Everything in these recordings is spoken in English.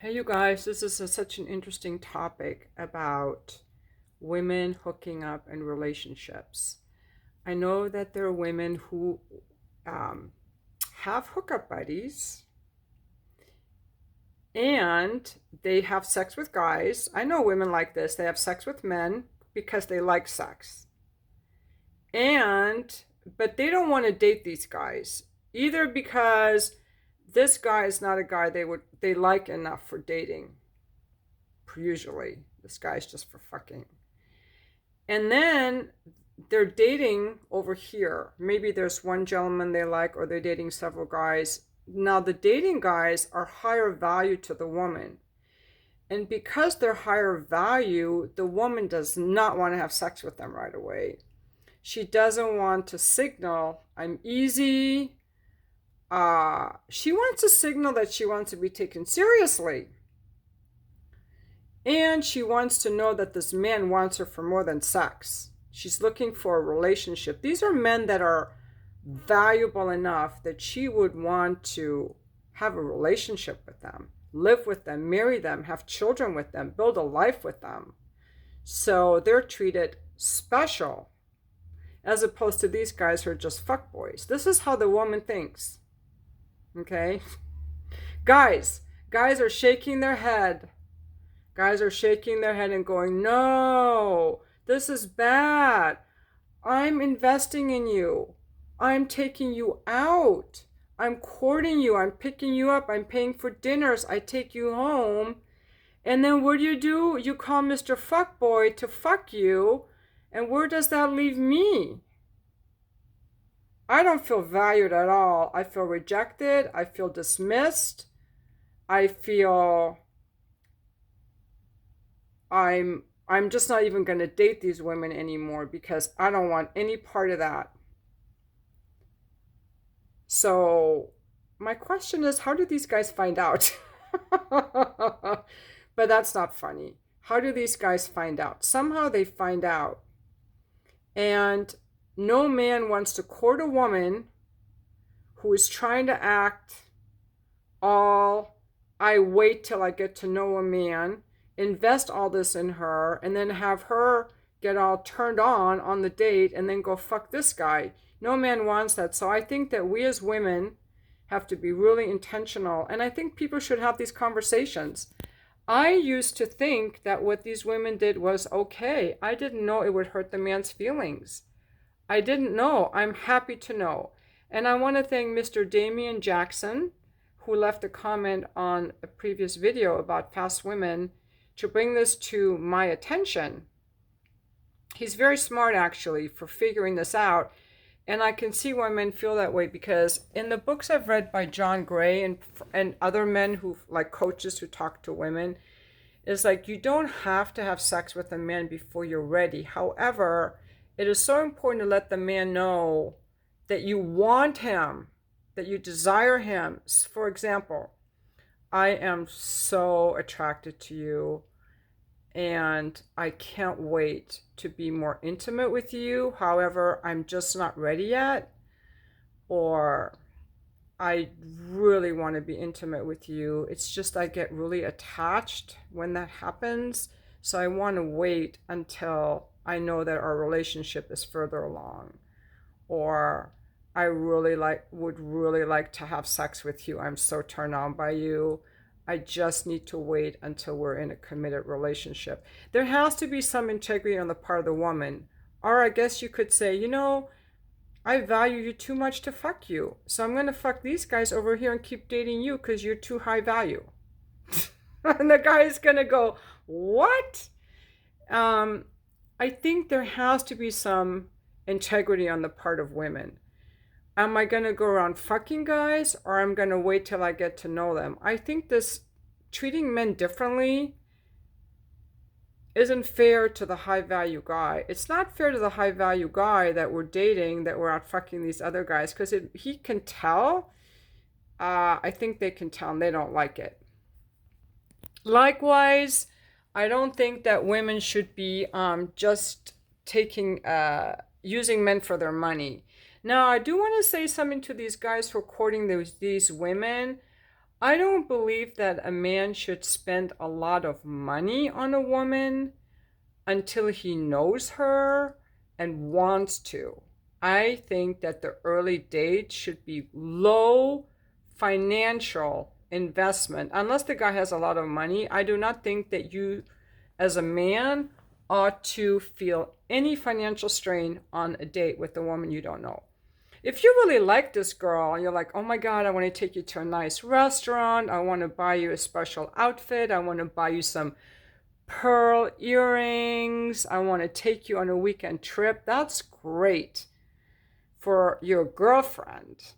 Hey, you guys, this is such an interesting topic about women hooking up and relationships. I know that there are women who um, have hookup buddies and they have sex with guys. I know women like this. They have sex with men because they like sex. And, but they don't want to date these guys either because this guy is not a guy they like enough for dating. Usually, this guy's just for fucking. And then they're dating over here. Maybe there's one gentleman they like, or they're dating several guys. Now, the dating guys are higher value to the woman. And because they're higher value, the woman does not want to have sex with them right away. She doesn't want to signal, I'm easy. She wants to signal that she wants to be taken seriously. And she wants to know that this man wants her for more than sex. She's looking for a relationship. These are men that are valuable enough that she would want to have a relationship with them, live with them, marry them, have children with them, build a life with them. So they're treated special as opposed to these guys who are just fuckboys. This is how the woman thinks. Okay? Guys are shaking their head. Guys are shaking their head and going, no, this is bad. I'm investing in you. I'm taking you out. I'm courting you. I'm picking you up. I'm paying for dinners. I take you home. And then what do? You call Mr. Fuckboy to fuck you. And where does that leave me? I don't feel valued at all. I feel rejected. I feel dismissed. I feel I'm just not even going to date these women anymore because I don't want any part of that. So my question is, how do these guys find out? But that's not funny. How do these guys find out? Somehow they find out. And no man wants to court a woman who is trying to act all, I wait till I get to know a man, invest all this in her, and then have her get all turned on the date and then go fuck this guy. No man wants that. So I think that we as women have to be really intentional. And I think people should have these conversations. I used to think that what these women did was okay. I didn't know it would hurt the man's feelings. I didn't know. I'm happy to know. And I want to thank Mr. Damian Jackson, who left a comment on a previous video about fast women, to bring this to my attention. He's very smart, actually, for figuring this out. And I can see why men feel that way, because in the books I've read by John Gray and other men who, like coaches who talk to women, is like, you don't have to have sex with a man before you're ready. However, it is so important to let the man know that you want him, that you desire him. For example, I am so attracted to you and I can't wait to be more intimate with you. However, I'm just not ready yet. Or I really want to be intimate with you. It's just I get really attached when that happens. So I want to wait until I know that our relationship is further along. Or I would really like to have sex with you. I'm so turned on by you. I just need to wait until we're in a committed relationship. There has to be some integrity on the part of the woman. Or I guess you could say, I value you too much to fuck you. So I'm going to fuck these guys over here and keep dating you because you're too high value. And the guy is going to go, what? I think there has to be some integrity on the part of women. Am I going to go around fucking guys, or I'm going to wait till I get to know them? I think this treating men differently isn't fair to the high value guy. It's not fair to the high value guy that we're dating, that we're out fucking these other guys, because he can tell. I think they can tell and they don't like it. Likewise, I don't think that women should be just using men for their money. Now, I do want to say something to these guys who are courting these women. I don't believe that a man should spend a lot of money on a woman until he knows her and wants to. I think that the early dates should be low financial investment. Unless the guy has a lot of money, I do not think that you, as a man, ought to feel any financial strain on a date with a woman you don't know. If you really like this girl and you're like, oh my God, I want to take you to a nice restaurant, I want to buy you a special outfit, I want to buy you some pearl earrings, I want to take you on a weekend trip, that's great for your girlfriend.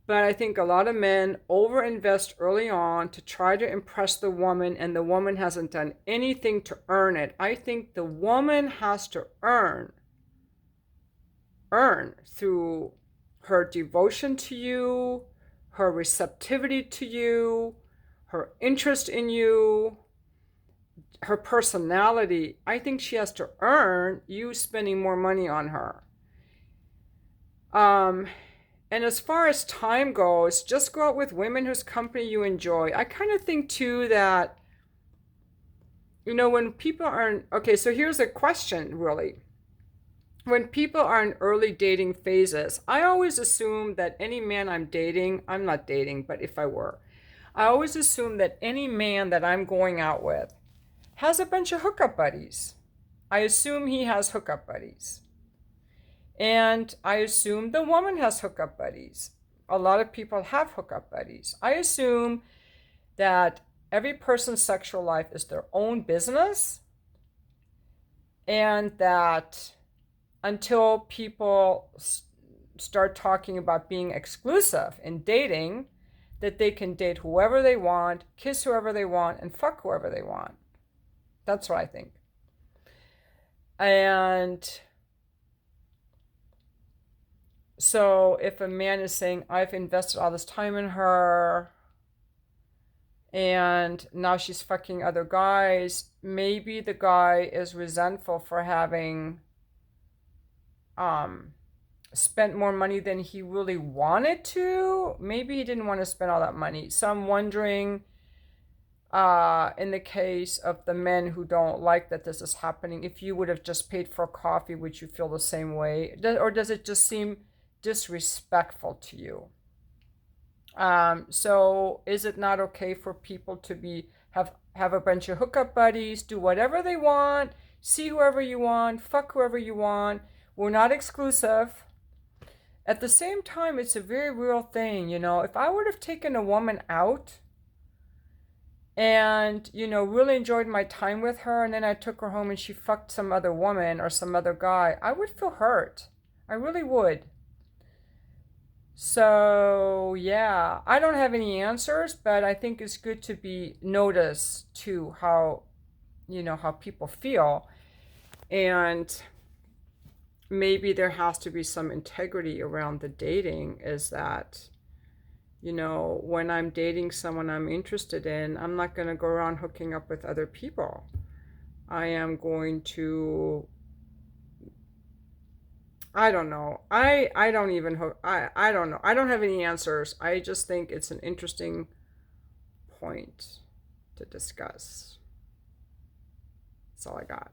But I think a lot of men overinvest early on to try to impress the woman, and the woman hasn't done anything to earn it. I think the woman has to earn through her devotion to you, her receptivity to you, her interest in you, her personality. I think she has to earn you spending more money on her. And as far as time goes, just go out with women whose company you enjoy. I kind of think too that, when people are okay, so here's a question really. When people are in early dating phases, I always assume that any man I'm not dating, but if I were, I always assume that any man that I'm going out with has a bunch of hookup buddies. I assume he has hookup buddies. And I assume the woman has hookup buddies. A lot of people have hookup buddies. I assume that every person's sexual life is their own business, and that until people start talking about being exclusive in dating, that they can date whoever they want, kiss whoever they want, and fuck whoever they want. That's what I think. And so if a man is saying, I've invested all this time in her and now she's fucking other guys, maybe the guy is resentful for having spent more money than he really wanted to. Maybe he didn't want to spend all that money. So I'm wondering, in the case of the men who don't like that this is happening, if you would have just paid for coffee, would you feel the same way? Or does it just seem disrespectful to you? So is it not okay for people to have a bunch of hookup buddies, do whatever they want, see whoever you want, fuck whoever you want? We're not exclusive. At the same time, it's a very real thing. If I would have taken a woman out and, really enjoyed my time with her, and then I took her home and she fucked some other woman or some other guy, I would feel hurt. I really would. So, yeah, I don't have any answers, but I think it's good to be noticed to how people feel. And maybe there has to be some integrity around the dating, is that, when I'm dating someone I'm interested in, I'm not going to go around hooking up with other people. I am going to, I don't know. I don't even hook. I don't know. I don't have any answers. I just think it's an interesting point to discuss. That's all I got.